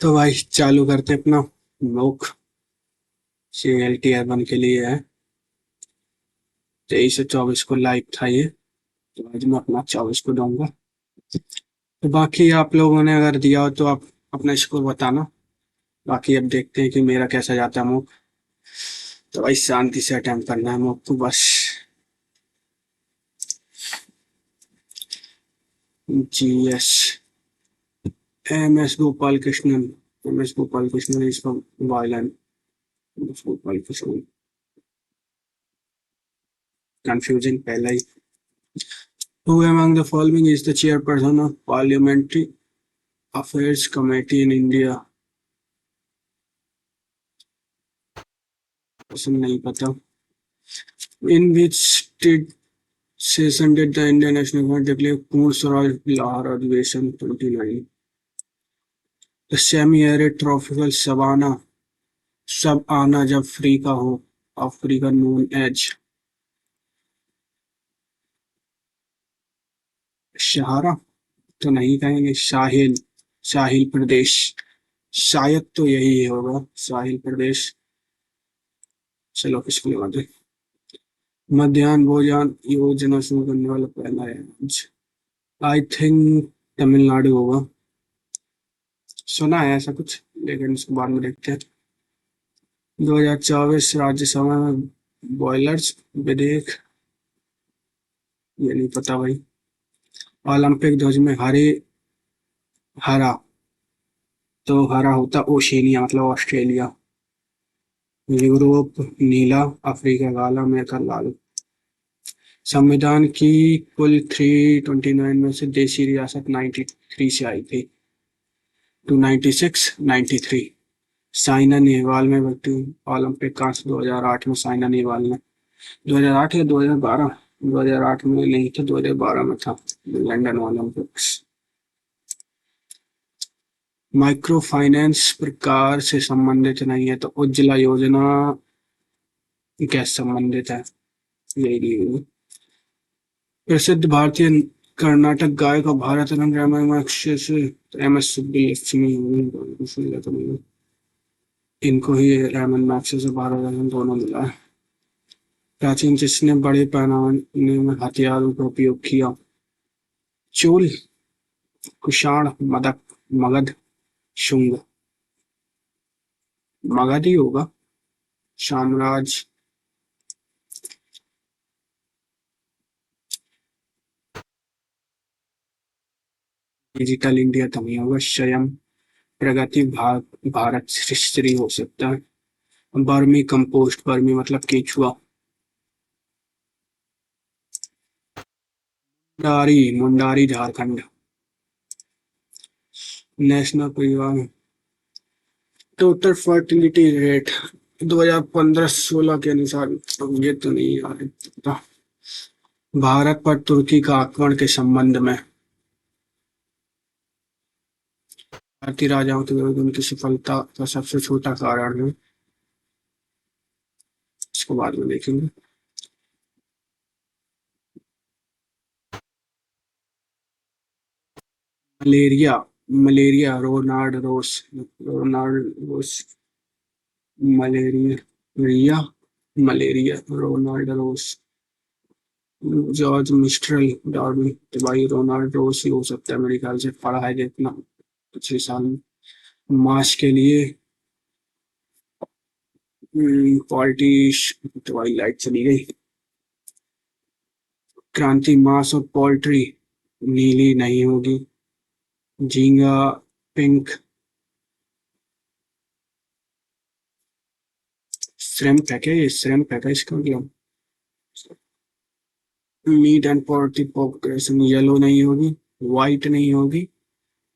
तो भाई चालू करते अपना मोक CLTR1 के लिए है। 23 से 24 को लाइव था ये, तो आज मैं अपना 24 को दूंगा। तो बाकी आप लोगों ने अगर दिया हो तो आप अपना स्कोर बताना। बाकी अब देखते हैं कि मेरा कैसा जाता है मोक। तो भाई शांति से अटेम्प्ट करना है मोक को बस। GS MS Gopal Krishnan is from Violin. MS Gopal Krishnan confusing पहला ही। Who among the following is the chairperson of Parliamentary Affairs Committee in India? Question नहीं पता। In which state session did the Indian National Congress declare पूर्ण स्वराज लाहौर अधिवेशन 29? The semi-arid tropical savanna सब आना जब free का हो, अफ्रीका known as सहारा तो नहीं कहेंगे, साहिल प्रदेश, शायद तो यही होगा साहिल प्रदेश। चलो किसको लगा दे। मध्याह्न भोजन योजना शुरू करने वाला पहला है आई थिंक तमिलनाडु होगा, सुना है ऐसा कुछ, लेकिन इसको बाद में देखते हैं। 2024 राज्यसभा में बॉयलर्स विधेयक, ये नहीं पता भाई। ओलंपिक ध्वज में हरा तो हरा होता ओशेनिया मतलब ऑस्ट्रेलिया। यूरोप नीला, अफ्रीका काला, अमेरिका लाल। संविधान की कुल 329 में से देशी रियासत 93 से आई थी, 296, 93। साइना नेहवाल में भर्ती ओलंपिक कांस्य 2008 में साइना नेहवाल ने, 2008 या 2012, 2008 में नहीं था, 2012 में था लंदन ओलंपिक्स। माइक्रो फाइनेंस प्रकार से संबंधित नहीं है, तो उज्ज्वला योजना कैसे संबंधित है, यही। प्रसिद्ध भारतीय कर्नाटक गायक और भारत रत्न MS सुब्बलक्ष्मी, इनको ही रहमान मैक्सेस से भारत रत्न दोनों मिला है। प्राचीन जिसने बड़े पैमाने में हथियारों का उपयोग किया, चोल, कुषाण, मगध, शुंग। मगध ही होगा साम्राज्य। डिजिटल इंडिया तो नहीं होगा, स्वयं प्रगति भारत श्री हो सकता है। बर्मी कंपोस्ट, बर्मी मतलब केचुआ। मुंडारी झारखंड। नेशनल परिवार टोटल फर्टिलिटी रेट 2015-16 के अनुसार, ये तो नहीं आ रहा। भारत पर तुर्की का आक्रमण के संबंध में भारतीय राजाओं के विरुद्ध उनकी सफलता का सबसे छोटा कारण है, इसको बाद में देखेंगे। मलेरिया रोनाल्ड रोस, मलेरिया रोनाल्ड रोस। जॉर्ज मिस्ट्रल डार्विन, तो भाई रोनाल्ड रोस ही हो सकता है मेरे ख्याल से, पढ़ा है जितना पिछले साल में। मास के लिए पॉलिटिश, तो भाई लाइट चली गई। क्रांति मास और पोल्ट्री नीली नहीं होगी, झींगा पिंक। श्रिम्प है क्या, ये श्रिम्प है क्या इसका मतलब। Meat and poultry population yellow नहीं होगी, व्हाइट नहीं होगी,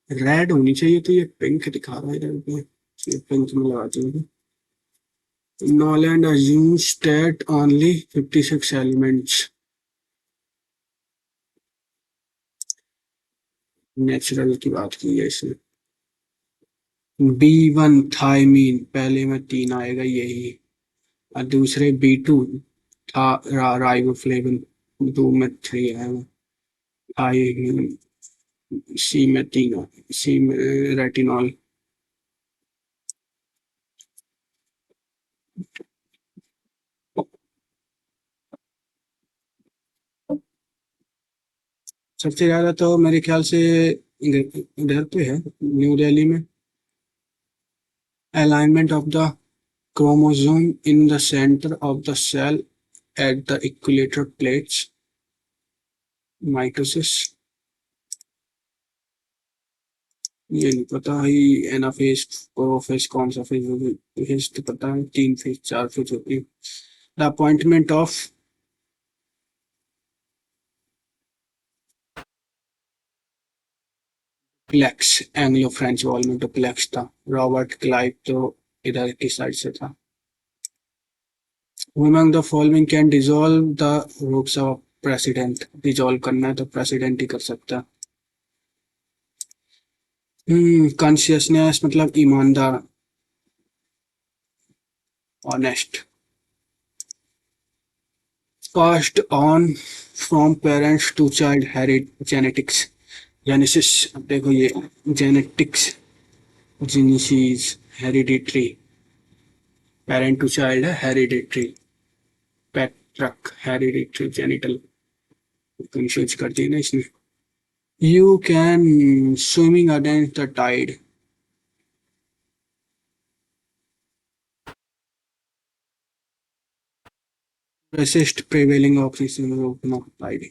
रेड होनी चाहिए, तो ये पिंक दिखा रहा है इधर पे, ये पिंक में लगाती होगी। Noland assumes that only 56 elements natural की बात की है इसने। B1 थायमीन, पहले में 3 आएगा यही, और दूसरे B2 था राइबोफ्लेविन, 2 में 3 आएगा। थायमीन सी में 3, सी में रेटिनॉल। सबसे ज्यादा तो मेरे ख्याल से इधर इधर पे है, न्यू दिल्ली में। Alignment of the chromosome in the centre of the cell at the equator plates, mitosis. ये नहीं पता भाई। एनाफेज, प्रोफेज, कौन सा फेज होगी? फेज तो पता है, 3 फेज 4 फेज होती है। The appointment of Dupleix, Anglo French war में तो प्लेक्स था। रॉबर्ट क्लाइव तो इधर की साइड से था। Among the following can dissolve the rogues of president। Dissolve करना है तो प्रेसिडेंट ही कर सकता है। कॉन्शियसनेस मतलब ईमानदार, honest. Passed on from parents to child, heredity genetics, genesis. अब देखो ये genetics, genesis, hereditary. Parent to child है हेरिडिटरी। पैट्रक, हेरिडिटरी, जेनिटल। कंफ्यूज कर दी ना इसने। You can swimming against the tide. Resist prevailing oxygen monoxide.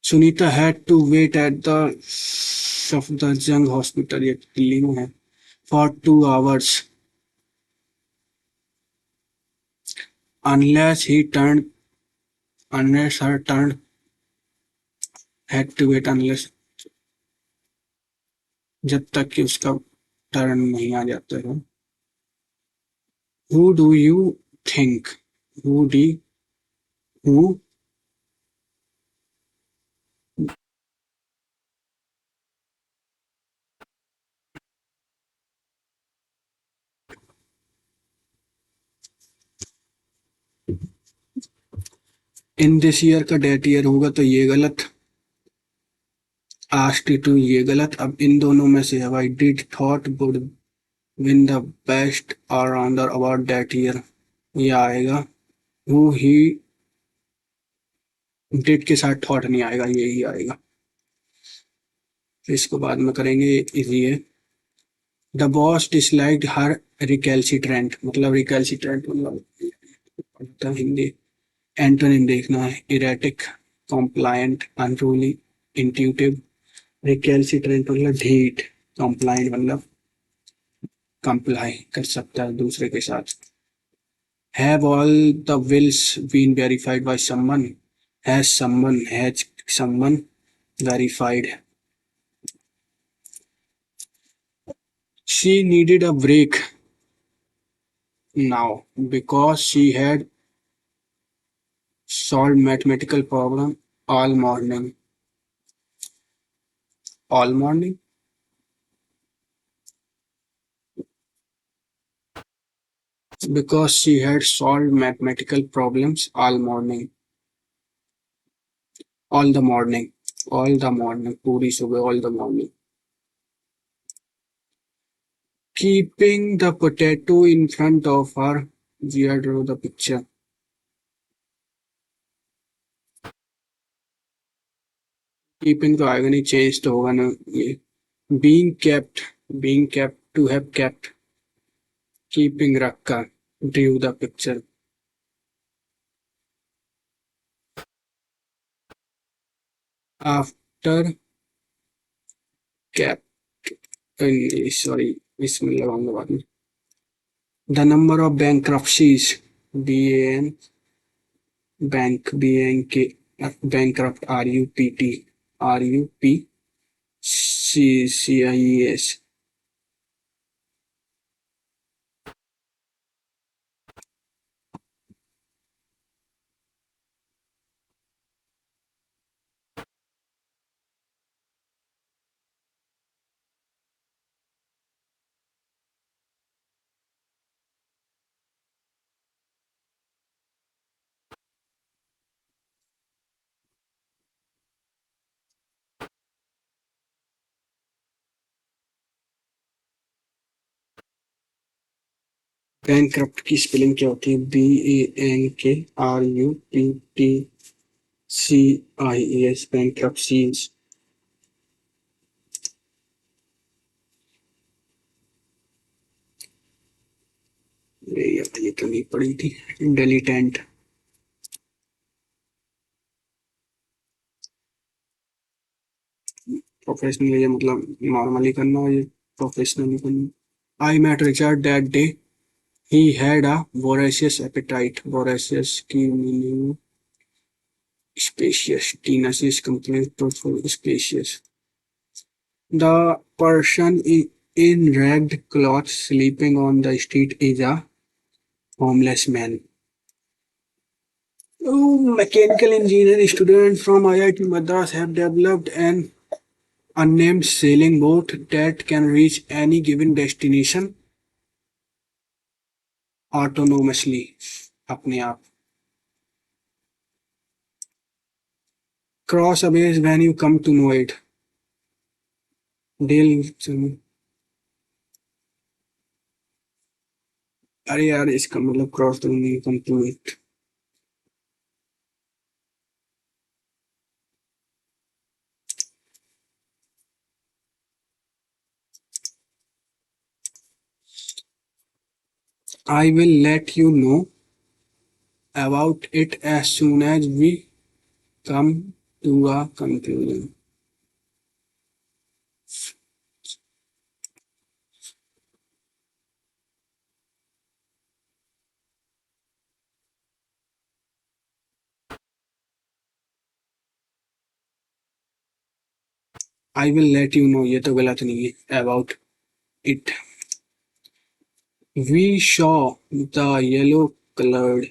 Sunita had to wait at the Safdarjung hospital, ये दिल्ली में है, for 2 hours unless he turned, unless her turned, had to wait unless, जब तक कि उसका टर्न नहीं आ जाता है। Who do you think? Who do who in this year का डेट ईयर होगा तो ये गलत। आस्क्ड टू ये गलत। अब इन दोनों में से I did thought would win the best allrounder award that year, ये आएगा। हु ही डिड के साथ थॉट नहीं आएगा, यही आएगा। फिर इसको बाद में करेंगे, इजी है। The boss disliked her recalcitrant, मतलब रिकैल्सिट्रेंट मतलब हिंदी एंटोनिम देखना है। Erratic, compliant, unruly, intuitive. Recalcitrant मतलब ढीठ, कॉम्प्लायंट मतलब कंप्लाई कर सकता है दूसरे के साथ। Have all the wills been verified by someone? Has someone verified? She needed a break now because she had solved mathematical problem all morning. All morning? Because she had solved mathematical problems all morning. All the morning. All the morning. पूरी सुबह, all the morning. Keeping the potato in front of her, Jia drew the picture. Keeping तो आएगा नहीं, change तो होगा ना ये। Being kept, being kept, to have kept, keeping रखा, due the picture. After cap, sorry, इसमें लगाऊंगा बाद में। The number of bankruptcies, B A N, bank, B N K, bankrupt, R U P T, R U P C C I S. Bankrupt की spelling क्या होती है? B A N K R U P T CIAS bankruptcies. ये तो नहीं पड़ी थी. Dilettant. Professional ये मतलब नॉर्मली करना और ये प्रोफेशनली करना. I met Richard that day. He had a voracious appetite. Voracious की meaning spacious. Tenacity is complete, truthful, spacious. The person in ragged clothes sleeping on the street is a homeless man. Mechanical engineering students from IIT Madras have developed an unnamed sailing boat that can reach any given destination autonomously. अपने आप. Cross abyss when you come to know it. Deal. अरे यार इसका मतलब cross तो नहीं come to it. I will let you know about it as soon as we come to a conclusion. I will let you know. ये तो गलत नहीं है. About it. We saw the yellow colored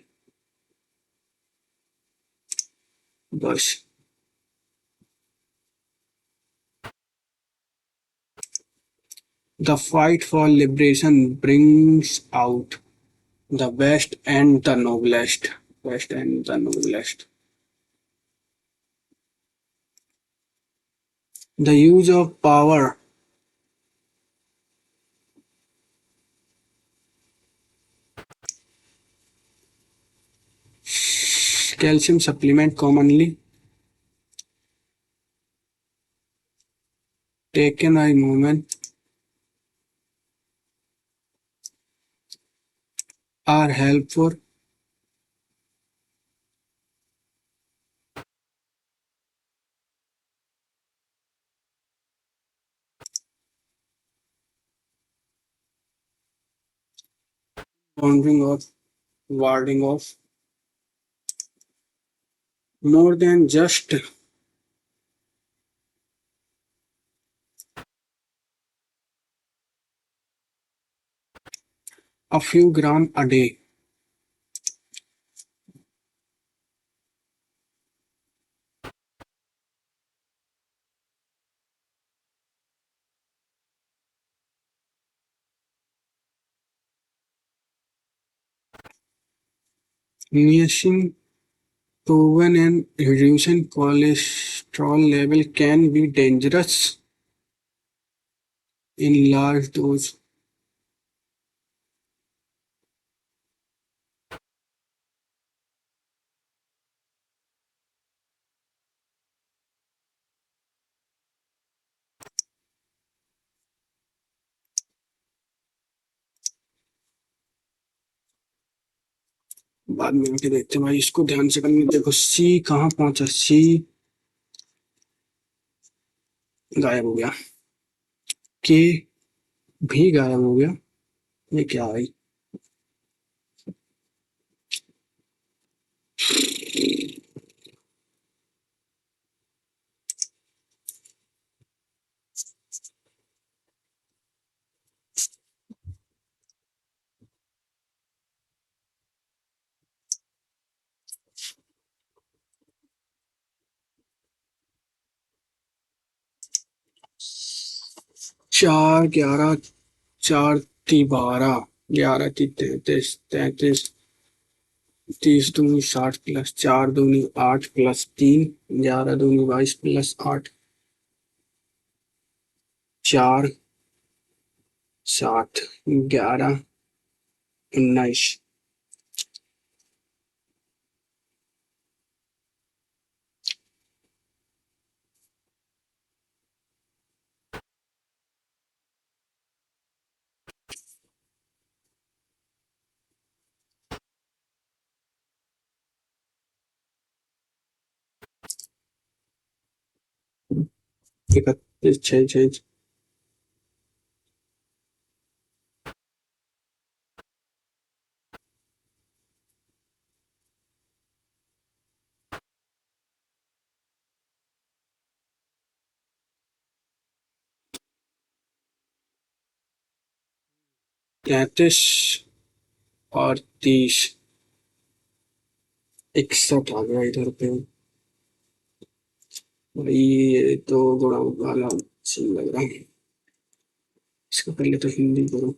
bus. The fight for liberation brings out the best and the noblest. Best and the noblest. The use of power. Calcium supplement commonly taken by women are helpful. Wandering off, warding off more than just a few grams a day. Niacin, proven in reducing cholesterol level, can be dangerous in large dose. बाद में आके देखते हैं भाई. इसको ध्यान से करना. देखो सी कहाँ पहुंचा. सी गायब हो गया. के भी गायब हो गया. ये क्या भाई. 4 11 4 3 12 11 3 33 30 दूनी 60 प्लस 4 दूनी 8 प्लस 3 11 दूनी 22 प्लस 8 4 7 11 19. 31 6 6। तैतीस और 30, 61 आ गया इधर पे। भाई ये तो गुणा वाला सीन लग रहा है। इसका पहले तो हिंदी करो।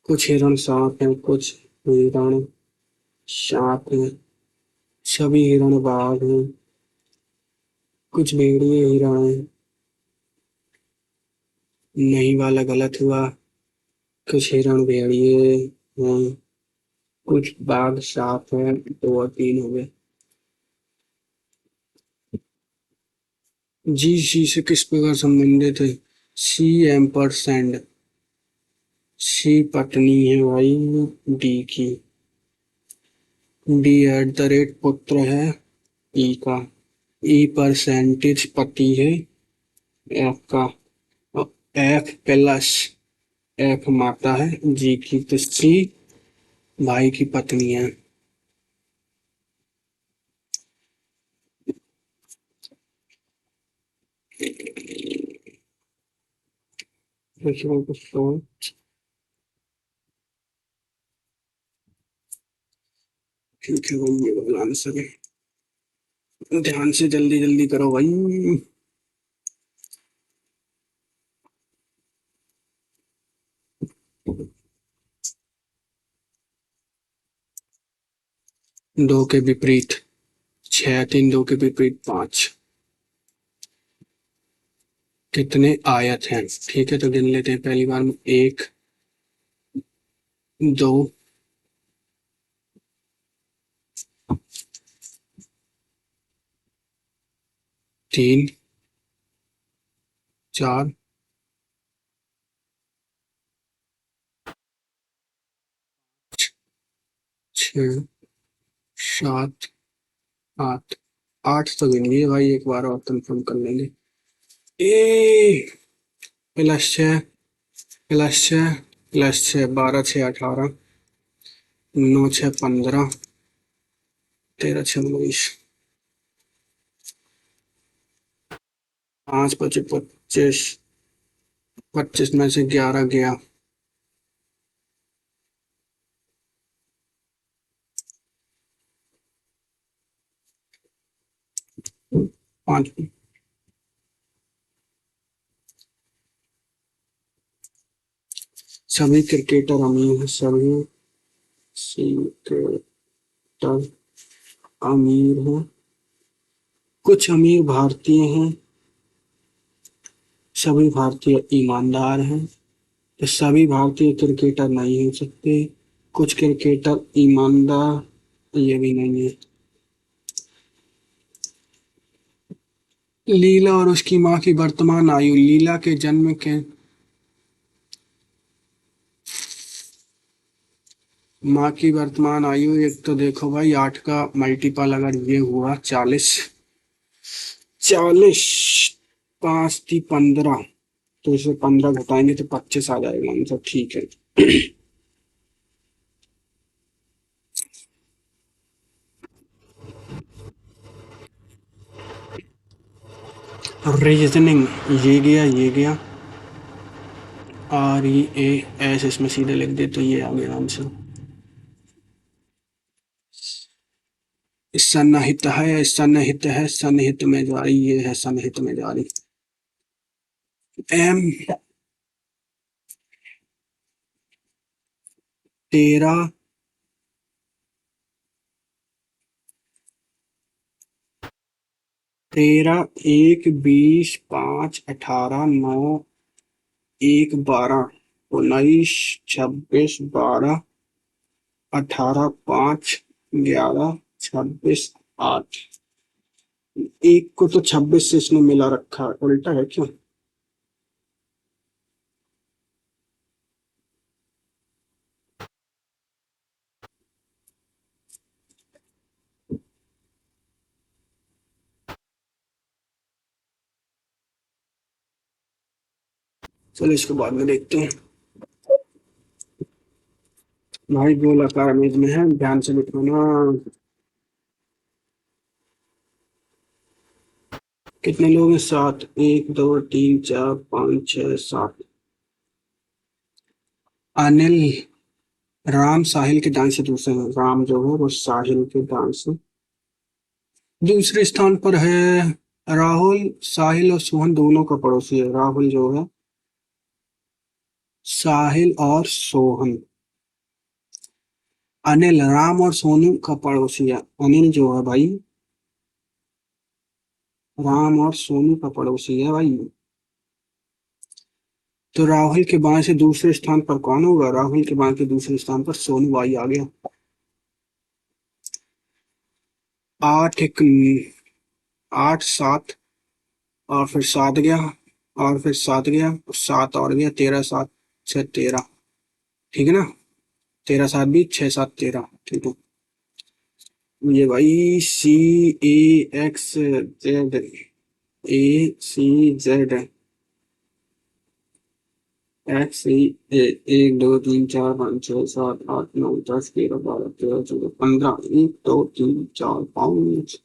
कुछ हिरण सांप हैं, कुछ हिरण सांप हैं, सभी हिरण बाघ हैं, कुछ भेड़िए हिरण हैं। नहीं वाला गलत हुआ। कुछ हिरण भेड़िए हैं, कुछ बाघ सांप हैं, 2 और 3 हो गए। जी सी से किस प्रकार संबंधित है? सी एम्परसैंड। सी पत्नी है भाई डी की। डी एट द रेट पुत्र है ई का। ई परसेंटेज पति है एफ का। एफ प्लस एफ माता है जी की, तो सी भाई की पत्नी है। ठीक है भाई, ये वाला आंसर है। ध्यान से जल्दी जल्दी करो भाई। 2 के विपरीत 6, 3 2 के विपरीत 5। कितने आयत हैं? ठीक है, तो गिन लेते हैं। पहली बार में 1 2 3 4 6 7 8। 8 तो गिन लिए भाई, एक बार और कंफर्म कर लेंगे। ए +6 +6 +6 12 6 18 9 6 15 13 6 19। 5 25 25। 25 में से 11 गया। 5। सभी क्रिकेटर अमीर हैं। सभी क्रिकेटर अमीर हैं। कुछ अमीर भारतीय हैं। सभी भारतीय ईमानदार हैं। तो सभी भारतीय क्रिकेटर नहीं हो सकते। कुछ क्रिकेटर ईमानदार, ये भी नहीं है। लीला और उसकी मां की वर्तमान आयु। लीला के जन्म के माँ की वर्तमान आयु, एक तो देखो भाई 8 का मल्टीपल अगर ये हुआ 40। 40 5 थी 15, तो इसे 15 घटाएंगे तो 25 आ जाएगा आंसर। ठीक है। रीजनिंग, ये गया ये गया। REAS इसमें सीधे लिख दे तो ये आ गया आंसर। सन्निहित है, सन्निहित है, सन्निहित में जारी, ये है सन्निहित में जारी। M 13 13 1 20 5 18 9 1 12 19 26 12 18 5 11 26 8। एक को तो 26 से इसने मिला रखा है, उल्टा है क्यों? चलो इसको बाद में देखते हैं। भाई गोलाकार इमेज में है, ध्यान से लिखना। कितने लोग हैं? 7, 1, 2, 3, 4, 5, 6, 7। अनिल। राम साहिल के डांस से दूसरे हैं। राम जो है वो साहिल के डांस से दूसरे स्थान पर है। राहुल। साहिल और सोहन दोनों का पड़ोसी है। राहुल जो है, साहिल और सोहन। अनिल राम और सोनू का पड़ोसी है। अनिल जो है भाई, राम और सोनू का पड़ोसी है भाई। तो राहुल के बाएं से दूसरे स्थान पर कौन होगा? राहुल के बाएं के दूसरे स्थान पर सोनू भाई आ गया। 8, 8, 7 और फिर 7 गया, और फिर 7 गया, और 7 और गया, 13, 7, 6, 13। ठीक है ना? 13, 7 भी, 6, 7, 13। ठीक है। ये भाई CAXZ, ACZ, XE, 1, 2, 3, 4, 5, 6, 7, 8, 9, 10, 11, 12, 13, 14, 15। 1, 2, 3, 4, 5।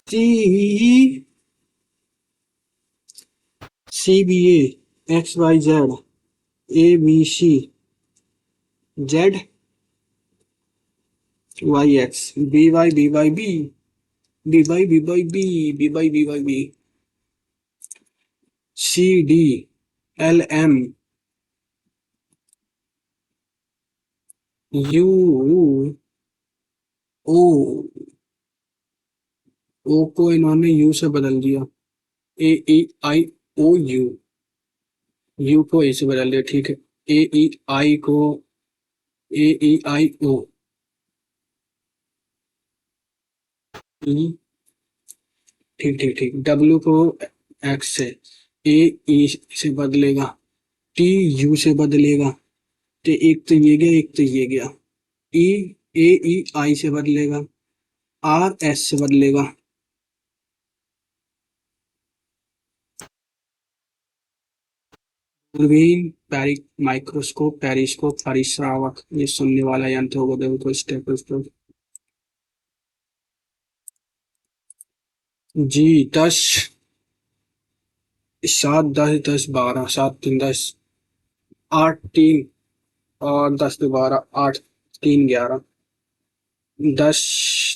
C, CBA, XYZ, ABC, ZYX, BYBYB, BYBYB, BYBYB, CDLM, UO। ओ को इन्होंने यू से बदल दिया। AEIOU। यू को ए से बदल दिया। ठीक है। AEI को AEIO। ठीक ठीक ठीक। डब्ल्यू को एक्स से, ए ई से बदलेगा, टी यू से बदलेगा। तो एक तो ये गया, एक तो ये गया। ई AEI से बदलेगा, RS से बदलेगा। दूरबीन, माइक्रोस्कोप, पेरिस्कोप, परिश्रावक, ये सुनने वाला यंत्र होगा। देखो स्टेथोस्कोप। जी 10, 7, 10, 10, 12, 7, 3, 10, 8, 3 और 10, 2, 12, 8, 3, 11, 10,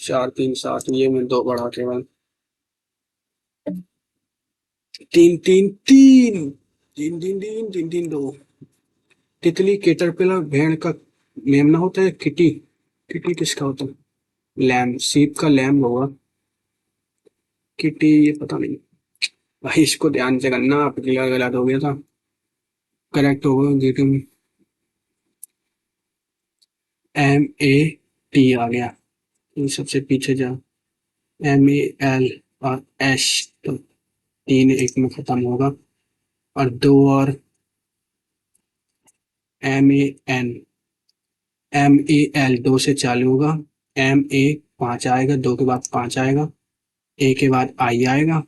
4, 3, 7। ये मैं दो बढ़ा के बाद 3, 3, 3, 3, 3, 3, 3, 3, 2। तितली, कैटरपिलर, भेड़ का मेमना होता है। किटी, किटी किसका होता है? लैम, सीप का लैम होगा। किटी, ये पता नहीं भाई, इसको ध्यान से करना, आप क्लियर गलत हो गया था। करेक्ट होगा लेकिन MAT आ गया। इन सबसे पीछे जा। MEL और एश, तो 3 एक में खत्म होगा। और 2 और MAN, MEL 2 से चालू होगा। MA 5 आएगा, 2 के बाद 5 आएगा, A के बाद I आएगा।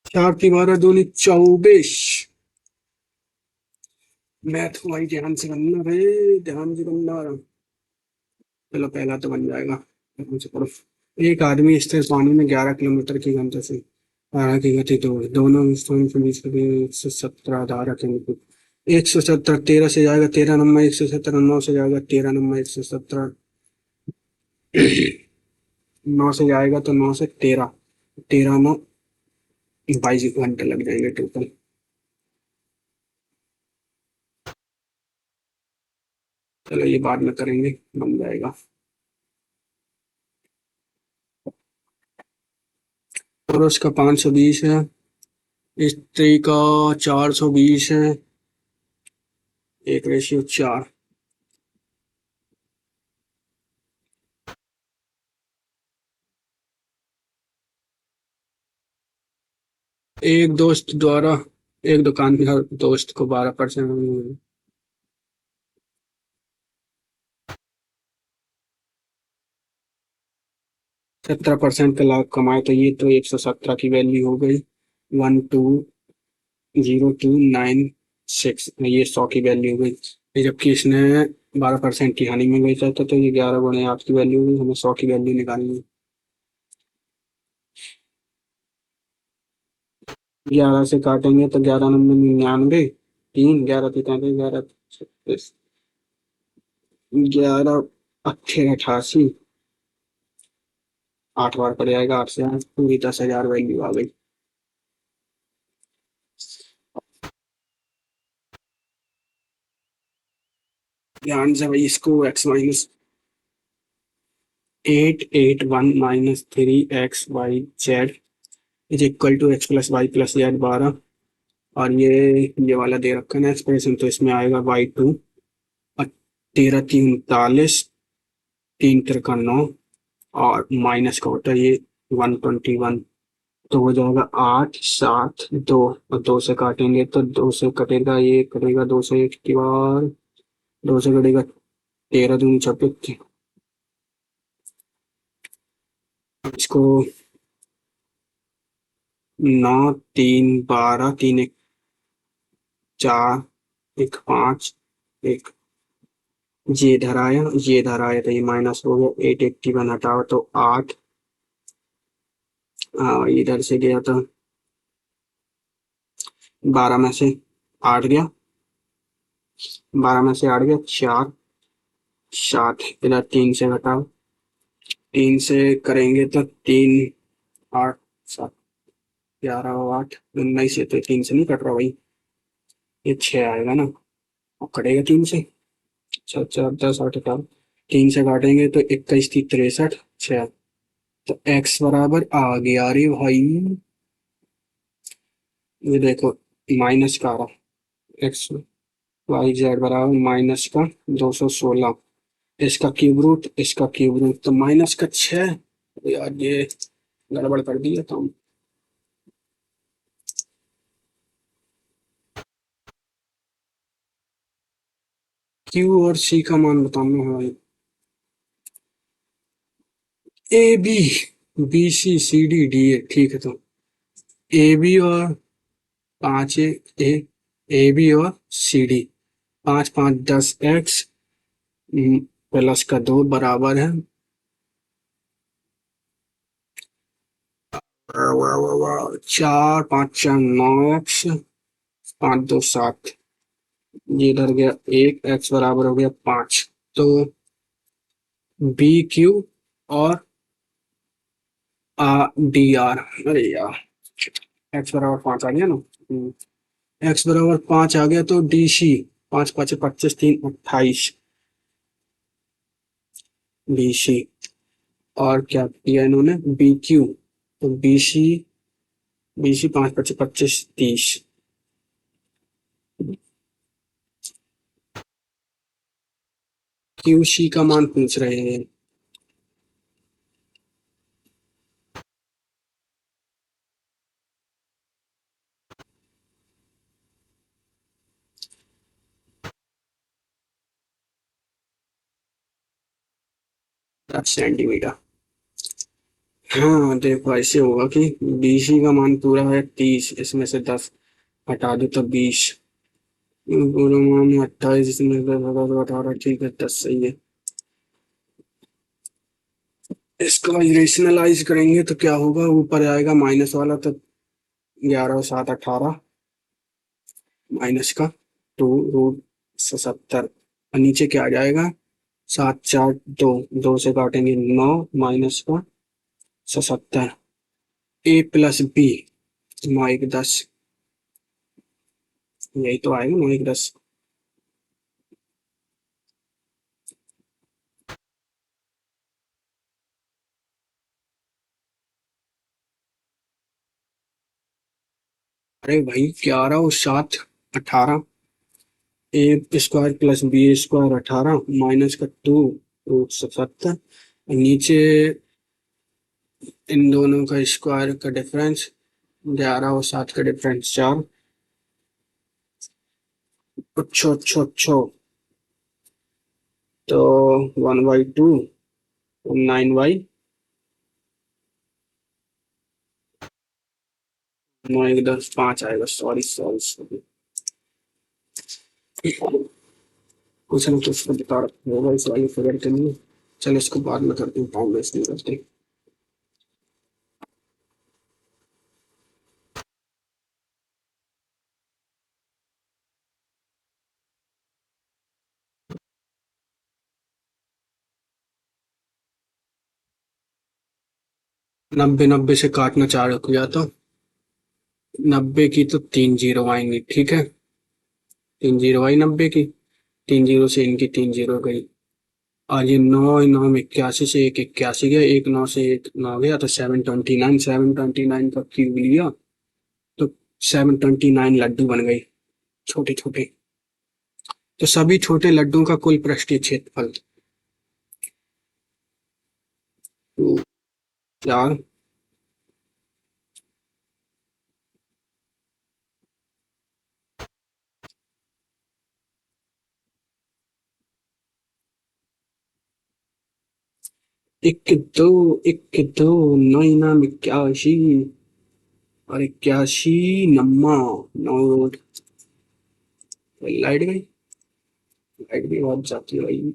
चार 12 दूनी 24। मैथ को भाई ध्यान से करना रे, ध्यान से करना। चलो पहला तो बन जाएगा। मुझे पढ़ो। एक आदमी स्थिर पानी में 11 किलोमीटर की घनता से धारा की गति तो दोनों स्थान के बीच कभी 117 धारा के अनुरूप। 170, 13 से जाएगा 13 नंबर, 170, 9 से जाएगा 13 नंबर, 117, 9 से जाएगा तो 9 से 13, 13, 9, 22 घंटे लग जाएंगे टोटल। चलो ये बाद में करेंगे, बन जाएगा। और उसका 520 है, स्त्री का 420 है, 1:4। एक दोस्त द्वारा एक दुकानदार दोस्त को 12%। 17% का लाभ कमाए, तो ये तो 117 की वैल्यू हो गई। 120,296, ये 100 की वैल्यू हो गई। जबकि इसने 12% की हानि में बेचा था, तो ये 11 गुणे 8 की वैल्यू हुई। हमें 100 की वैल्यू निकालनी है। 11 से काटेंगे तो 11×9 = 99, 3 11 × 3 = 11 11 8 88, 8 बार पड़ जाएगा। 8 से 8 पूरी 10,000 वैल्यू आ गई। ध्यान से भाई, इसको x-8 1 - 3x y z = x+y+z 12। और ये वाला दे रखा है ना एक्सप्रेशन, तो इसमें आएगा y2। और 13 3 39, 3 3 9, और माइनस का होता है ये 121। तो हो जाएगा 8 7 2, और 2 से काटेंगे तो 2 से कटेगा, ये कटेगा 2 से एक की बार, 2 से कटेगा 13 दूनी 26। इसको 9 3 12, 3 1 4 1 5 1, ये धराया तो ये माइनस हो गया। 8 81 हटाओ तो 8। इधर से गया तो 12 में से 8 गया, 12 में से 8 गया, 4 7। इधर 3 से घटाओ, 3 से करेंगे तो 3 8 7 11 8 19 से, तो 3 से नहीं कट रहा भाई, ये 6 आएगा ना, और कटेगा 3 से। 7 4 10 8 18, 3 से काटेंगे तो 21 3 63 6। तो x बराबर आ गया। अरे भाई, ये देखो, माइनस का आ रहा। एक्स वाई जेड बराबर माइनस का 216, इसका क्यूब रूट तो माइनस का 6। यार ये गड़बड़ कर दी है तो। क्यू और सी का मान बताना है भाई। A B, B C C D D A, ठीक है। तो ए बी और 5 ए ए बी और सी डी, 5 5 10 x प्लस का 2 बराबर है 4 5 4 9 x, 5 2 7। ये इधर गया 1, x बराबर हो गया 5। तो बी क्यू और डी आर, अरे यार, एक्स बराबर 5 आ गया ना। एक्स बराबर 5 आ गया, तो डी सी 5 5 25, 3 28, डी सी। और क्या किया इन्होंने, बी क्यू, तो बी सी 5 5 25 30। क्यू सी का मान पूछ रहे हैं। सेंटीमीटर। हाँ देखो, ऐसे होगा कि बीसी का मान पूरा है 30, इसमें से 10 हटा दो तो 20। पूरा मान 28, इसमें से 10 हटा दो 18, ठीक है, 10 सही है। इसका रेशनलाइज करेंगे तो क्या होगा, ऊपर आएगा माइनस वाला, तो 11 और 7 18, माइनस का 2√70। और नीचे क्या आ जाएगा, 7 4 2, 2 से काटेंगे 9, माइनस का 77। ए प्लस बी 9 1 10, यही तो आएगा 9 1 10। अरे भाई 11 और 7 18, A square plus B square 18 minus का 2 तो 70। नीचे इन दोनों का स्क्वायर का डिफरेंस, 11 और 7 का डिफरेंस 4। अच्छा अच्छा अच्छा। तो 1/2, 9/9 1/10 5 आएगा। सॉरी सॉरी सॉरी, कुछ ना कुछ तो बता रखा होगा इस वाली फिगर के लिए। चल इसको बाद में करते हैं, टाइम वेस्ट नहीं करते। 90 90 से काटना चाह रखो या तो 90 की तो 3 जीरो आएंगी, ठीक है। 3 जीरो आई 90 की, 3 जीरो से इनकी 3 जीरो गई। और ये 9 9 81 से एक 81 गया, एक 9 से एक 9 गया, तो 729। 729 का क्यूब लिया तो 729 लड्डू बन गई, छोटे छोटे। तो सभी छोटे लड्डू का कुल पृष्ठीय क्षेत्रफल, तो यार एक दो, एक दो, 9 9 81 और 81 9 लाइट गई, लाइट भी बहुत जाती है भाई।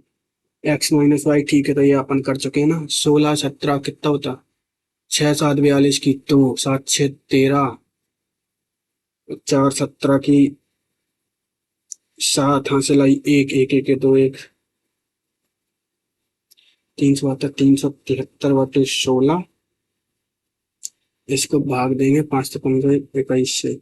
x - y ठीक है, तो ये अपन कर चुके हैं ना। 16 17 कितना होता, 6 7 42 की 2 7 6 13, 4 17 की 7 हासिल आई, एक एक एक दो एक, 3 7 373 बटे 16। इसको भाग देंगे 5 से 15 21 से।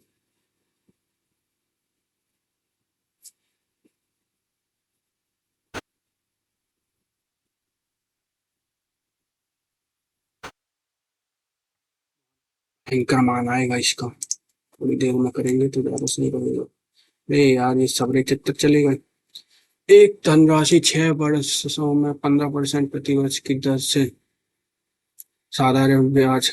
भयंकर मान आएगा इसका, थोड़ी देर में करेंगे तो ज्यादा सही रहेगा। अरे यार ये सब रेट तक चलेगा। एक धनराशि 6 वर्षों में 15% प्रतिवर्ष की दर से साधारण ब्याज।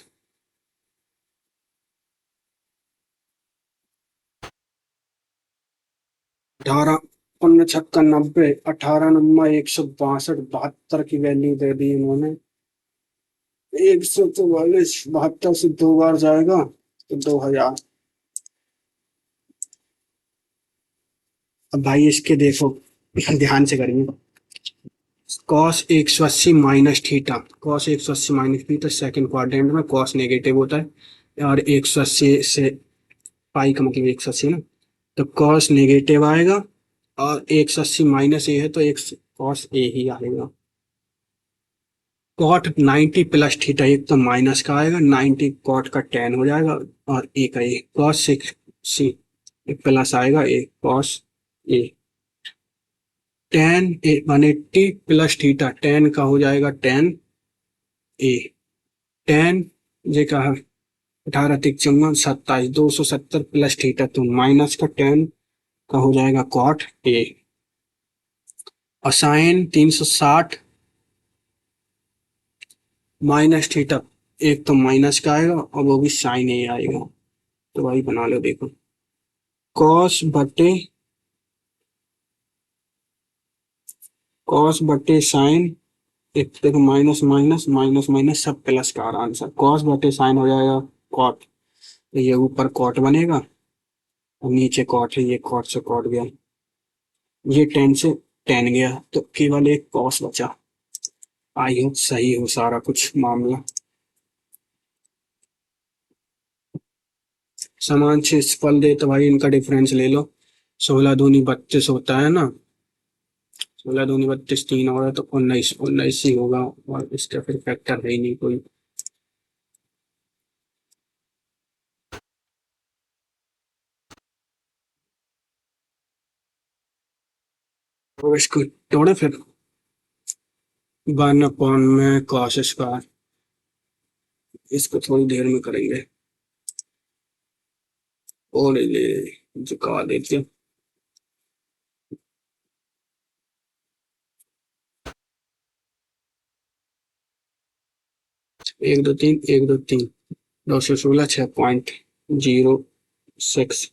18 15 छक्का 90, 18 9 162 की वैल्यू दे दी इन्होंने। 144 72 से 2 बार जाएगा तो 2000। अब भाई इसके देखो, ध्यान से करिए। Cos 180 minus theta, cos 180 minus theta second quadrant में कॉस नेगेटिव होता है। और 180 से पाई का मतलब 180 ना, तो कॉस नेगेटिव आएगा। और 180 माइनस ए है तो एक कॉस ए ही आएगा। कॉट 90 प्लस थीटा, एक तो माइनस का आएगा, 90 कॉट का टेन हो जाएगा। और ए का ए कॉस 6 प्लस आएगा ए cos A. Ten A 180 plus theta, ten का हो जाएगा टेन ए। टेन ये का है 18 तिक 54 27, 270 प्लस थीटा, तो माइनस का टेन का हो जाएगा कॉट ए। और साइन 360 माइनस थीटा, एक तो माइनस का आएगा और वो भी साइन ए आएगा। तो वही बना लो देखो, कॉस बटे साइन। एक देखो माइनस माइनस माइनस माइनस सब प्लस का आ रहा आंसर, कॉस बटे साइन हो जाएगा कॉट। तो ये ऊपर कॉट बनेगा और नीचे कॉट है, ये कॉट से कॉट गया, ये टेन से टेन गया, तो केवल एक कॉस बचा। आई हो सही हो सारा कुछ मामला। समान क्षेत्रफल दे तो भाई इनका डिफरेंस ले लो। 16 दूनी 32 होता है ना, 16 दूनी 32, 3 और है तो 19 19 ही होगा। और इसका फिर फैक्टर है ही नहीं कोई। तो इसको तोड़े फिर, 1/, में कॉस स्क्वायर। इसको थोड़ी देर में करेंगे। और ले झुका देते हैं। एक दो तीन, एक दो तीन, 216, 6.06।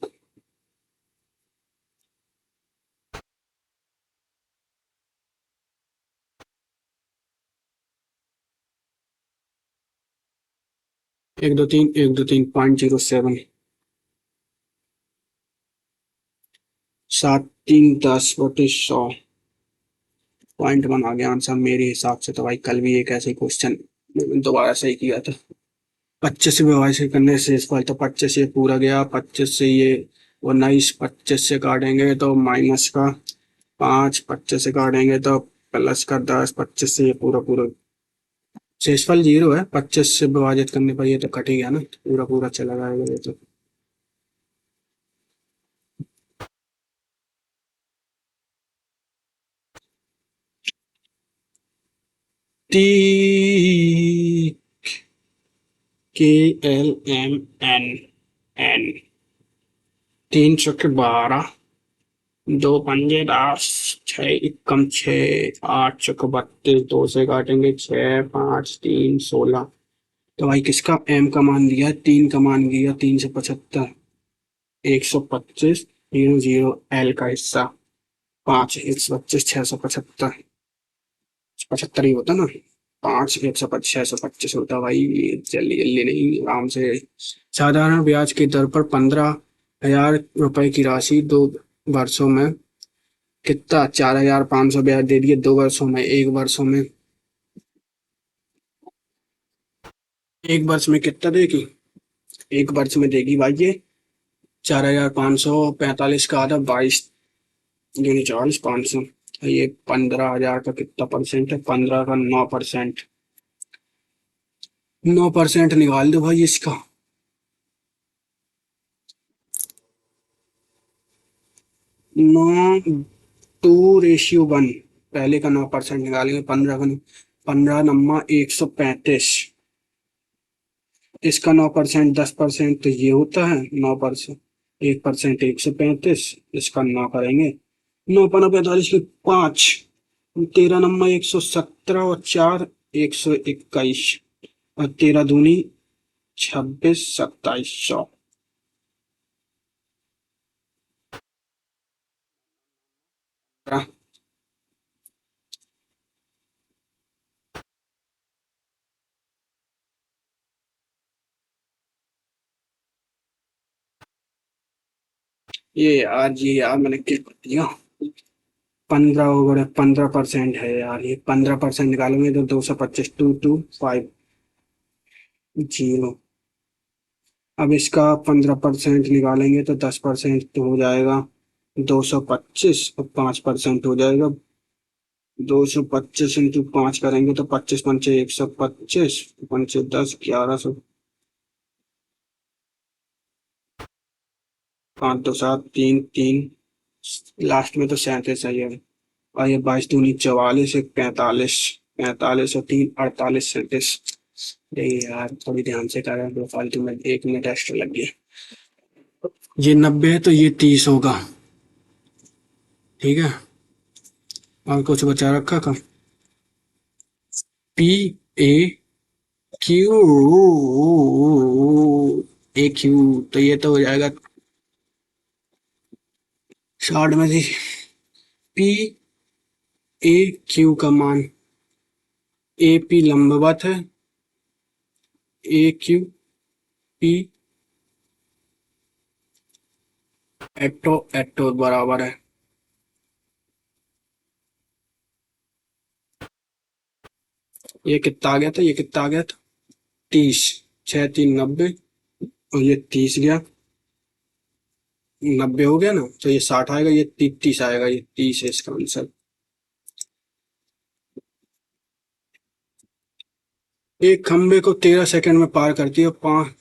एक दो तीन, एक दो तीन, 0.07। 7 3 10 100। .1 आ गया आंसर मेरे हिसाब से। तो भाई कल भी एक ऐसे क्वेश्चन दोबारा सही किया था। 25 से विभाजित करने से इस फल, तो 25 से पूरा गया, 25 से ये 19, 25 से काटेंगे तो माइनस का 5, 25 से काटेंगे तो प्लस का 10, 25 से ये पूरा पूरा शेषफल 0 है। 25 से विभाजित करने पर ये तो कट ही गया ना, पूरा पूरा चला जाएगा ये तो। टी के एल एम एन एन, 3 चौके 12, 2 पंजे 10, 6 एकम 6, 8 चौके 32, 2 से काटेंगे 6 5 3 16। तो भाई किसका एम का मान दिया, 3 का मान दिया, 3 से 75, 125, 0 0 एल का हिस्सा 5, 125, 675, 75 ही होता ना। 5, 125, 625 होता भाई। जल्दी जल्दी नहीं, आराम से। साधारण ब्याज की दर पर 15,000 रुपए की राशि 2 वर्षों में कितना, 4,500 ब्याज दे दिए 2 वर्षों में। एक वर्षों में, एक वर्ष में कितना देगी, एक वर्ष में देगी भाई ये 4,545 का आधा 22 दूनी 40, 500। ये 15,000 का कितना परसेंट है, 15 का 9%। 9% निकाल दो भाई इसका। 9:2:1। पहले का 9% निकालेंगे, 15 का 15 9 135। इसका 9%, 10% तो ये होता है 9%। 1%, 135। इसका 9 करेंगे, 9 5 45 की 5, 13 9 117 और 4, 121। और 13 दूनी 26, 2700। ये यार मैंने क्लिक कर दिया। 15 ओवर 15% है यार, ये 15% निकालेंगे तो 225, 22550। अब इसका 15% निकालेंगे तो 10% तो हो जाएगा 225, और 5% हो जाएगा 225 × 5 करेंगे तो 25 पंचे 125, पंचे 10, 1100, 5 2 7 3 3, लास्ट में तो 37 है ये। और ये 22 दूनी 44, 1 45, 45 और 3 48, 37। ये यार थोड़ी ध्यान से कर रहे हैं, फालतू में 1 मिनट एक्स्ट्रा लग गया। ये 90 है तो ये 30 होगा, ठीक है। और कुछ बचा रखा का, PAQ, AQ, तो ये तो हो जाएगा 60 में से। PAQ का मान, AP लंबवत है, AQP एटो एटो बराबर है। ये कितना आ गया था, ये कितना आ गया था, 30, 6 3 90, और ये 30 गया, 90 हो गया ना, तो ये 60 आएगा, ये 30 आएगा, ये 30 है इसका आंसर। एक खंबे को 13 सेकंड में पार करती है 5।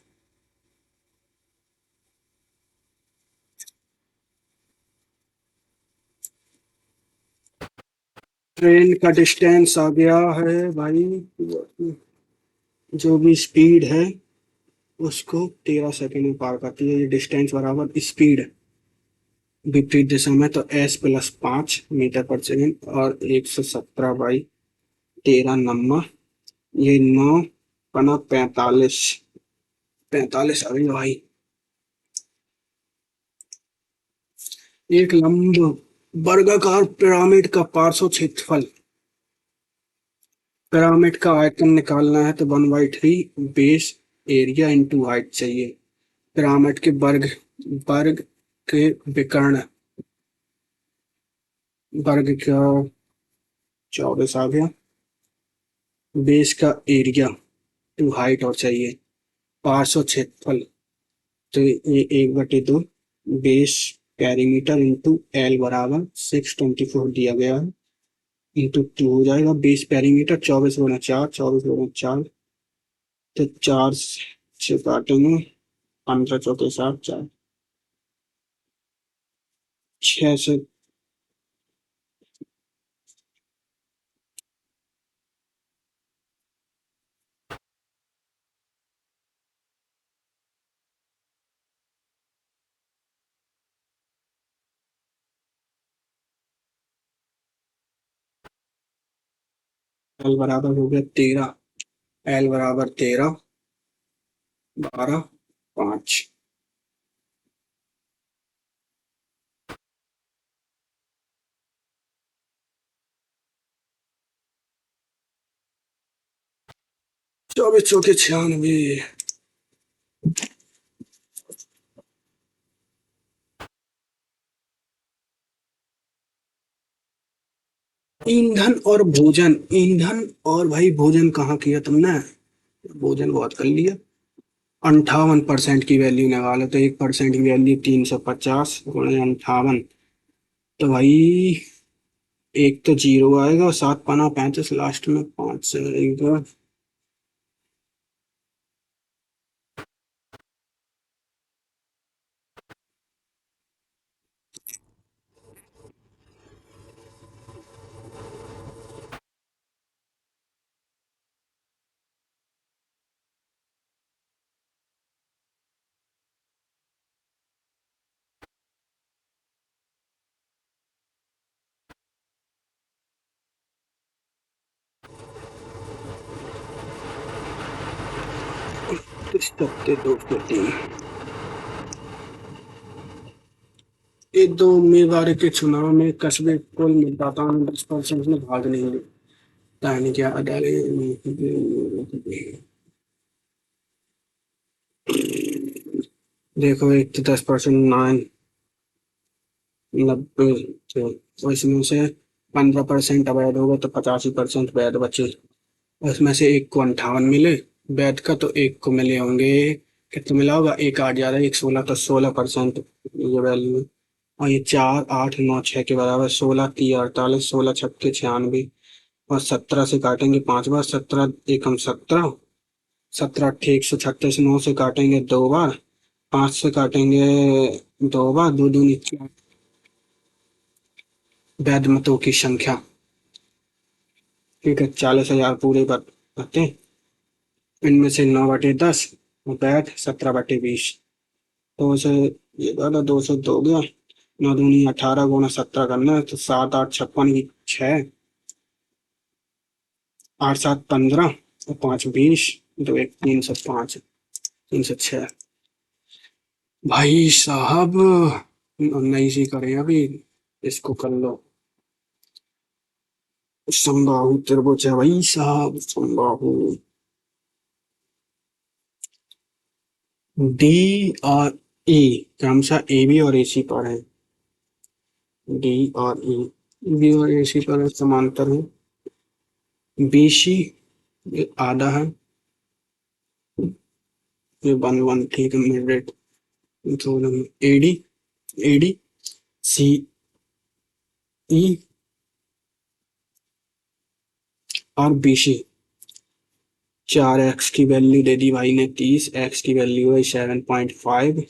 ट्रेन का डिस्टेंस आ गया है भाई, जो भी स्पीड है उसको 13 सेकंड में पार करती है। ये डिस्टेंस बराबर स्पीड विपरीत दिशा में, तो s प्लस 5 मीटर पर सेकंड, और 117/13 ये 9 × 45, 45 आ गई भाई। एक लंब वर्गाकार पिरामिड का पार्श्व क्षेत्रफल, पिरामिड का आयतन निकालना है तो 1/3 बेस एरिया इंटू हाइट चाहिए। पिरामिड के वर्ग वर्ग के विकर्ण, वर्ग का 24 आ गया, बेस का एरिया टू हाइट और चाहिए, पार्श्व क्षेत्रफल, तो ये 1/2 बेस पेरीमीटर इंटू एल बराबर 624 दिया गया है, इंटू 2 हो जाएगा। बेस पेरीमीटर 24 × 4, 24 × 4, तो 4 से काटेंगे, 15 × 4 = 4, 6 से एल बराबर हो गया 13, एल बराबर 13, 12, 5। चौबीस चौके 96। ईंधन और भोजन, ईंधन और भाई भोजन कहाँ किया तुमने? भोजन बहुत कर लिया। 58% की वैल्यू निकालो, तो 1% की वैल्यू 350 × 58, तो भाई एक तो जीरो आएगा और 7 × 5 = 35, लास्ट में 5 से आएगा। तो 203। ये दो उम्मीदवार के चुनाव में कस्बे कुल मतदाताओं ने 10% में भाग नहीं लिया, यानी क्या अदालत। देखो, एक तो 10% 90, तो इसमें से 15% अवैध होगा, तो 85% वैध बचे। उसमें से एक को 58 मिले वैध का, तो एक को मिले होंगे, कितना मिला होगा, एक 8 ज्यादा, एक 16, तो 16% ये वैल्यू। और ये 4, 8, 9, 6 के बराबर, 16 3 48, 16 छक्के 96, और 17 से काटेंगे 5 बार, 17 एकम 17, 17 अट्ठे 136, 9 से काटेंगे 2 बार, 5 से काटेंगे 2 बार, दो दूनी 4, वैध मतों की संख्या। ठीक है, 40,000 पूरे बते, इनमें से 9/10 वैध, 17/20, तो उसे ये वाला 200 हो गया। 9 दूनी 18 × 17 करना है, तो 7 8 56 की 6, 8 7 15, और 5 20, 2 1 305, 306। भाई साहब, नहीं सी करें अभी, इसको कर लो। संबाहु त्रिभुज है भाई साहब, संबाहु। डी और ई क्रमशः ए बी और ए सी पर है, डी और ई, बी और ए सी पर समांतर है। बी सी आधा है, ये 1 1, ठीक है, मिड, एडी, एडी सी ई और बी सी। 4x की वैल्यू दे दी भाई ने 30, x की वैल्यू है 7.5।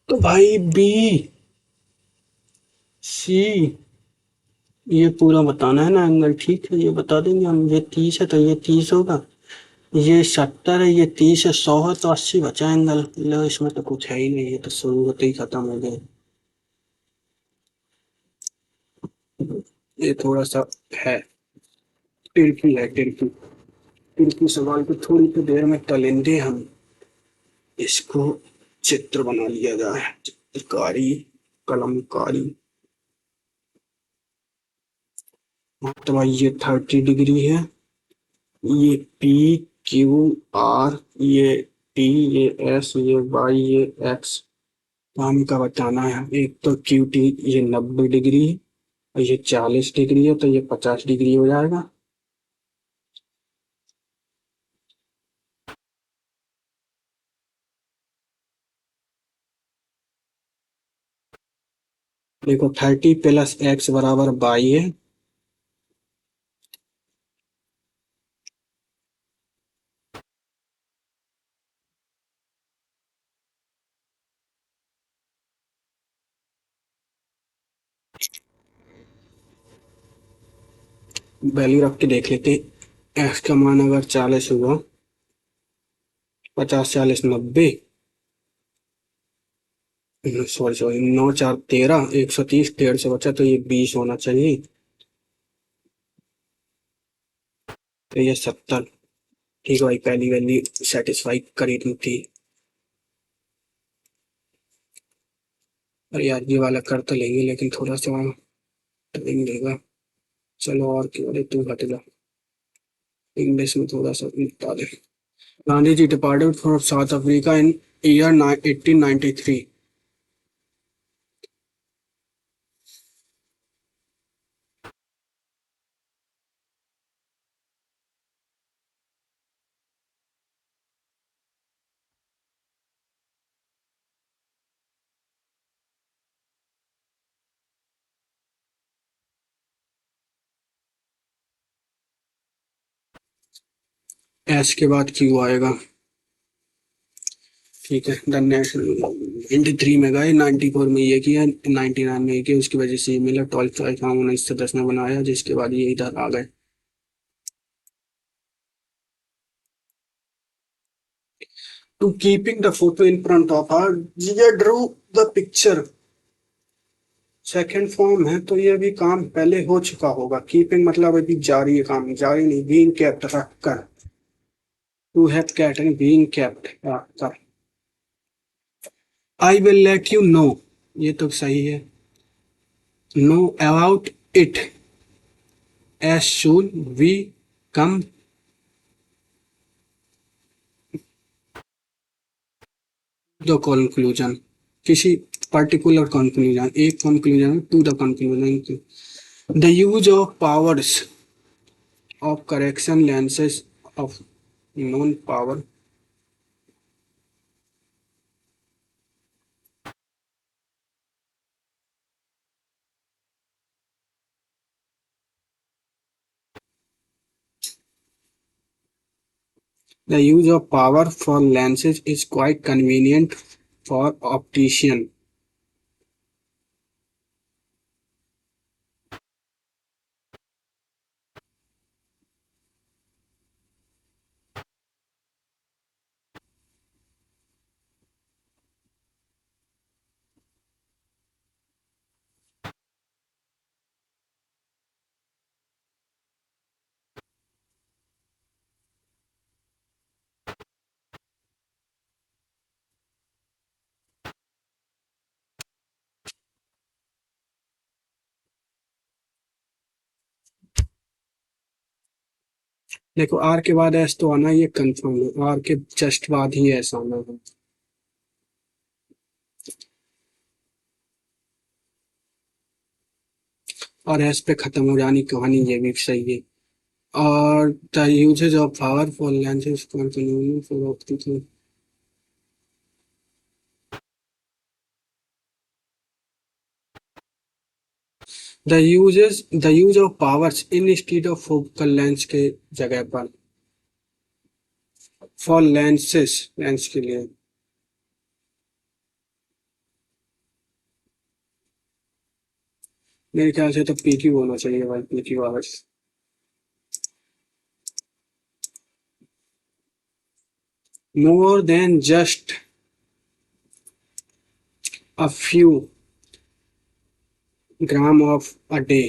तो भाई बी सी, ये पूरा बताना है ना एंगल, ठीक है ये बता देंगे हम। ये 30 है तो ये 30 होगा, ये 70 है, ये 30 है, 100 है तो 80 बचा एंगल। लो इसमें तो कुछ है ही नहीं, ये तो शुरू होते ही खत्म हो गए। ये थोड़ा सा है, तिरपी है, तिरपी। तिरपी सवाल को थोड़ी सी देर में टलेंगे हम, इसको चित्र बना लिया जाए, चित्रकारी, कलमकारी। तो भाई ये 30 डिग्री है, ये पी, क्यू, आर, ये टी, ये एस, ये वाई, ये एक्स। पानी का बताना है। एक तो क्यू टी ये 90 डिग्री है, और ये 40 डिग्री है, तो ये 50 डिग्री हो जाएगा। देखो 30 + x बराबर 22 है। वैल्यू रख के देख लेते हैं। एक्स का मान अगर 40 हुआ, 50, 40, 90, सॉरी सॉरी, 9 × 4 = 13, 130, 1.5 बचा तो ये 20 होना चाहिए, तो ये 70। ठीक है भाई, पहली वैल्यू सेटिस्फाई करी थी। अरे यार ये वाला कर तो लेंगे लेकिन थोड़ा सा टाइम लेगा। चलो और क्यों, अरे तू हट जा, इंग्लिश में थोड़ा सा निपटा दे। Gandhi ji departed from South Africa in year 1893। S के बाद क्यू आएगा। ठीक है, द नेशनल 93 में गए, 94 में ये किया, 99 में ये किया, उसकी वजह से ये मिला। 12 चॉइस हम 1910 में बनाया, जिसके बाद ये इधर आ गए। To keeping the photo in front of her, जिया drew the picture. Second form है तो ये अभी काम पहले हो चुका होगा। कीपिंग मतलब अभी जारी है काम, जारी नहीं, बीइंग केप्ट रख कर। To have kept and being kept रख कर। I will let you know, ये तो सही है। Know about it as soon we come the conclusion. किसी पर्टिकुलर कंक्लूजन, एक conclusion to the conclusion. The use of powers of correction lenses of known power, the use of power for lenses is quite convenient for optician. देखो are के बाद S तो आना, ये confirm है, are के just बाद ही एस आना है। और एस पे खत्म हो जानी कहानी, ये भी सही है। और the usages of power for lenses continuing for optical, the use of powers instead of focal lens के जगह पर, फॉर लेंसेस, लेंस के लिए। मेरे ख्याल से तो पी क्यू होना चाहिए भाई, P Q hours. More than just a few gram of a day.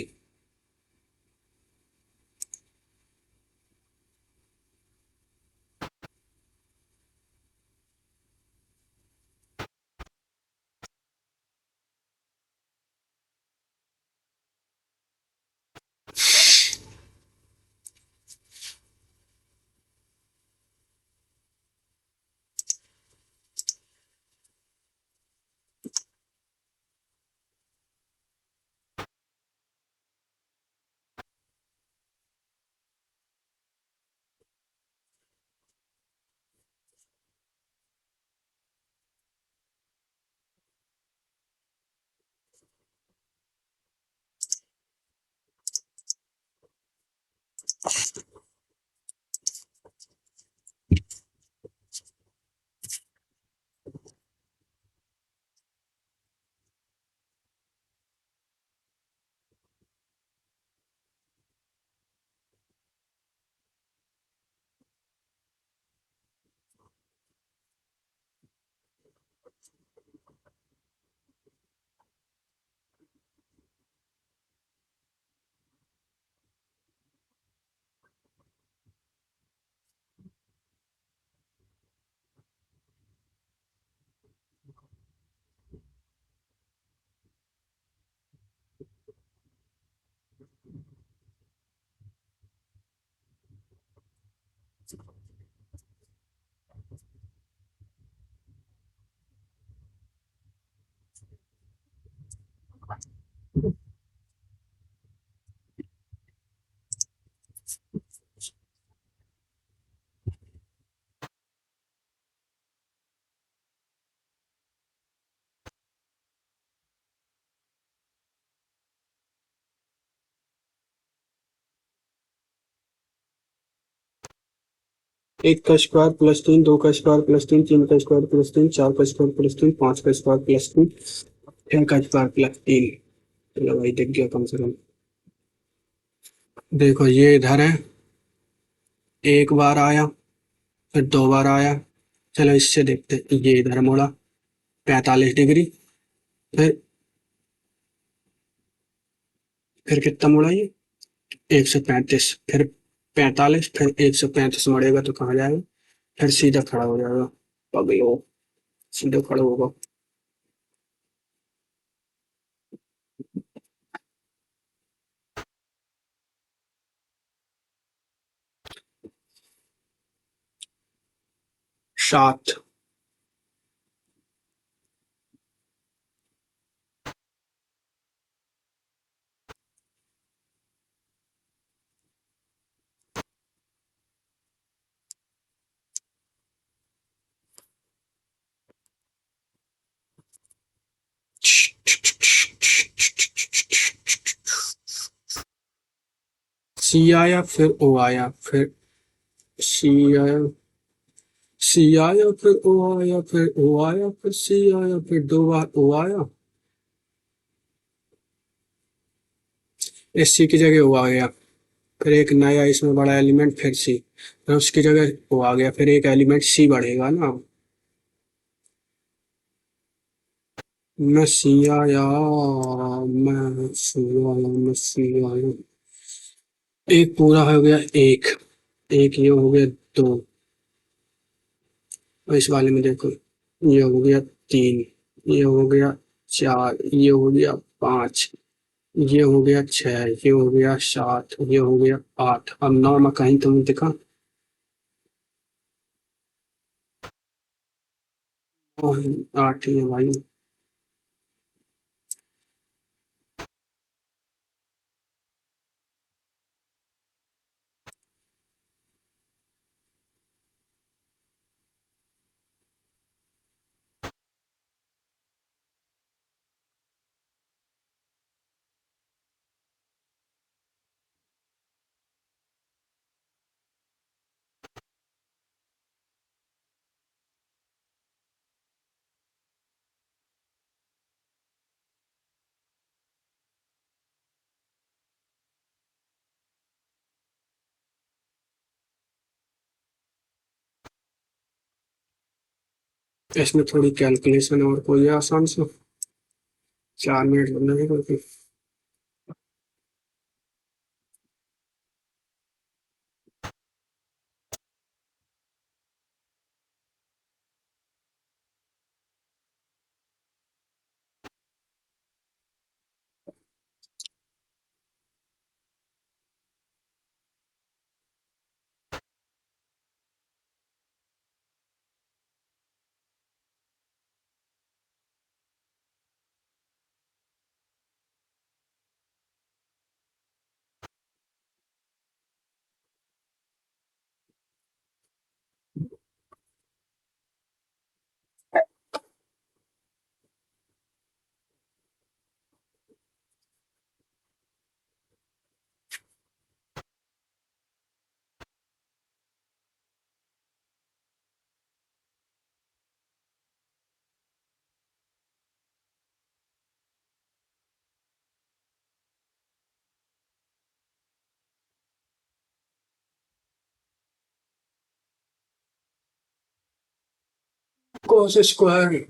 एक का स्क्वायर प्लस तीन, दो का स्क्वायर प्लस तीन, तीन का स्क्वायर प्लस तीन, चार का स्क्वायर प्लस तीन, पांच का स्क्वायर प्लस तीन, छह का स्क्वायर प्लस तीन। चलो भाई दिख गया कम से कम। देखो ये इधर है, एक बार आया, फिर दो बार आया। चलो इससे देखते हैं। ये इधर मुड़ा 45 डिग्री, फिर कितना मुड़ा ये, 135, फिर 45, फिर 135 मुड़ेगा तो कहाँ जाएगा, फिर सीधा खड़ा हो जाएगा। पगलो, सीधा खड़ा होगा। 7। सी आया, फिर ओ आया, फिर सी आया, सी आया, फिर ओ आया, फिर ओ आया, फिर सी आया, फिर दो बार ओ आया। इस सी की जगह ओ आ गया, फिर एक नया इसमें बड़ा एलिमेंट, फिर सी, फिर उसकी जगह ओ आ गया, फिर एक एलिमेंट सी बढ़ेगा ना। मैं सी आया, मैं सी आया, मैं सी आया। एक पूरा हो गया, एक, एक ये हो गया, दो। और इस वाले में देखो, ये हो गया तीन, ये हो गया चार, ये हो गया पाँच, ये हो गया छह, ये हो गया सात, ये हो गया आठ। अब नौ में कहीं तुम दिखा। और आठ ही है भाई। इसमें थोड़ी कैलकुलेशन और कोई आसान से 4 मिनट लगने कोई। Cos square.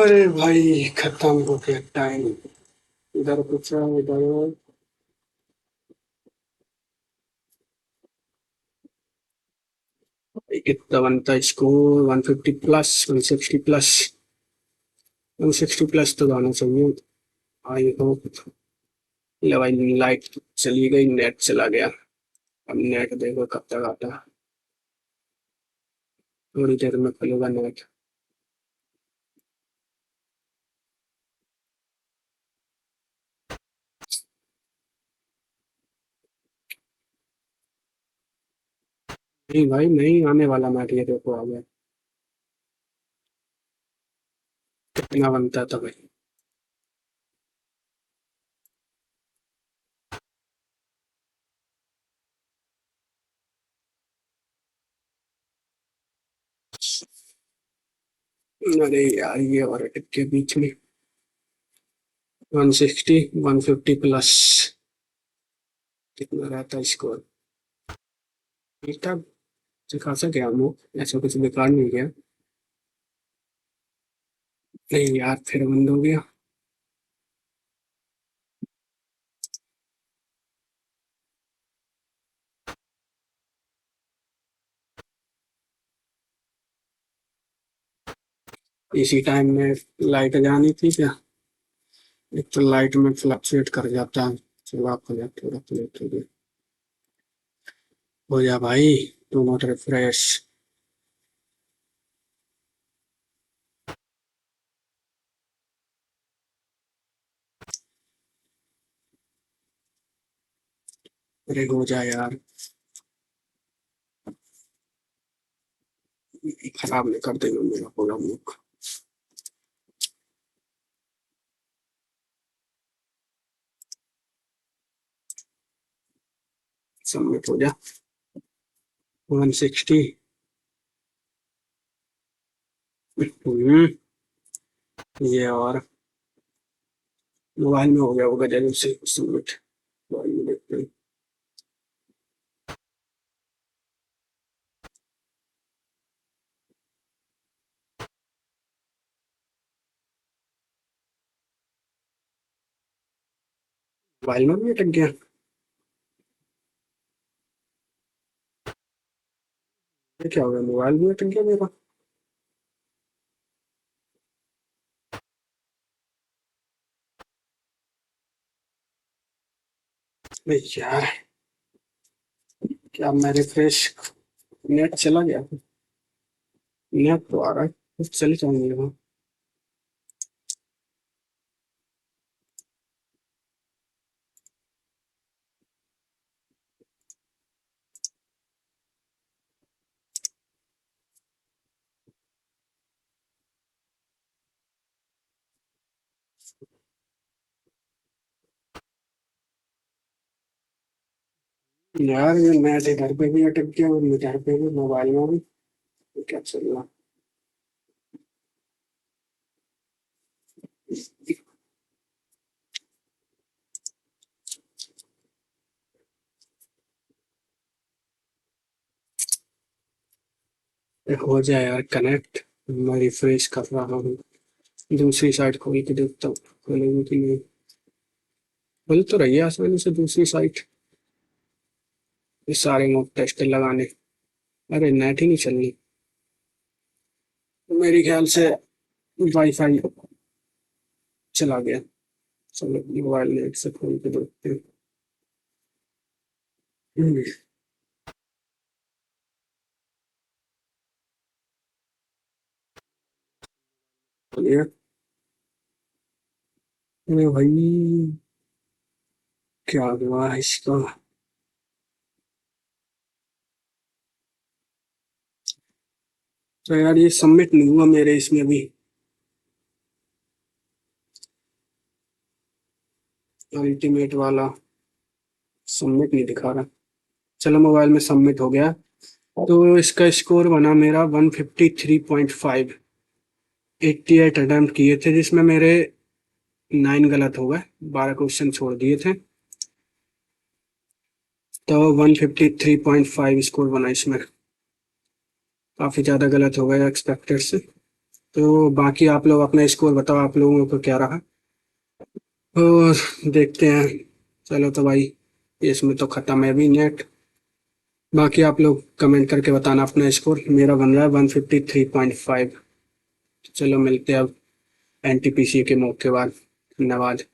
अरे भाई खत्म हो गया टाइम। इधर पूछा इधर। कितना बनता है स्कोर? 150 plus, 160 plus. 160 प्लस तो जाना चाहिए। I hope. ले भाई लाइट चली गई, नेट चला गया। अब नेट देखो कब तक आता है। थोड़ी देर में खुलेगा नेट। नहीं भाई, नहीं आने वाला मैच ये देखो आ गया। कितना बनता था भाई। अरे यार ये और के बीच में 160 150 प्लस कितना रहता स्कोर। ठीक ठाक अच्छा खासा गया वो, ऐसा कुछ बेकार नहीं गया। नहीं यार फिर बंद हो गया। इसी टाइम में लाइट जानी थी क्या। एक तो लाइट में फ्लक्चुएट कर जाता है। चलो आप हो जा थोड़ा प्लेट हो गया। हो जा भाई, टू नॉट रिफ्रेश। अरे हो जा यार, खराब नहीं कर देगा मेरा पूरा मुख। सबमिट हो जा। 160। हम्म, ये और मोबाइल में हो गया होगा जरूर से सबमिट। मोबाइल में देखते हैं। मोबाइल में भी अटक गया। ये क्या हो गया, मोबाइल भी अटक गया मेरा। अरे यार, क्या मैं रिफ्रेश, नेट चला गया। नेट तो आ रहा है, कुछ चल जाएंगे वहाँ। यार ये नेट इधर पे भी अटक गया और इधर पे भी, मोबाइल में भी। तो क्या चल रहा है। हो जाए यार कनेक्ट। मैं रिफ्रेश कर रहा हूँ, दूसरी साइट खोल के देखता हूँ खोलेगी कि नहीं। खुल तो रही है आसानी से दूसरी साइट। ये सारे मॉक टेस्ट लगाने। अरे नेट ही नहीं चलनी। मेरे ख्याल से वाईफाई चला गया। चलो मोबाइल नेट से खोल के देखते हैं। हम्म, चलिए। अरे भाई, क्या हुआ है इसका। तो यार ये सबमिट नहीं हुआ मेरे इसमें भी। अल्टीमेट वाला सबमिट नहीं दिखा रहा। चलो मोबाइल में सबमिट हो गया। तो इसका स्कोर बना मेरा 153.5। 88 अटेम्प्ट किए थे जिसमें मेरे 9 गलत हो गए, 12 क्वेश्चन छोड़ दिए थे। तो 153.5 स्कोर बना इसमें। काफी ज्यादा गलत हो गया एक्सपेक्टेड से। तो बाकी आप लोग अपना स्कोर बताओ, आप लोगों को क्या रहा। और देखते हैं। चलो तो भाई, इसमें तो खत्म है भी नेट। बाकी आप लोग कमेंट करके बताना अपना स्कोर। मेरा बन रहा है 153.5। चलो मिलते हैं अब एनटीपीसी के मौके बाद। धन्यवाद।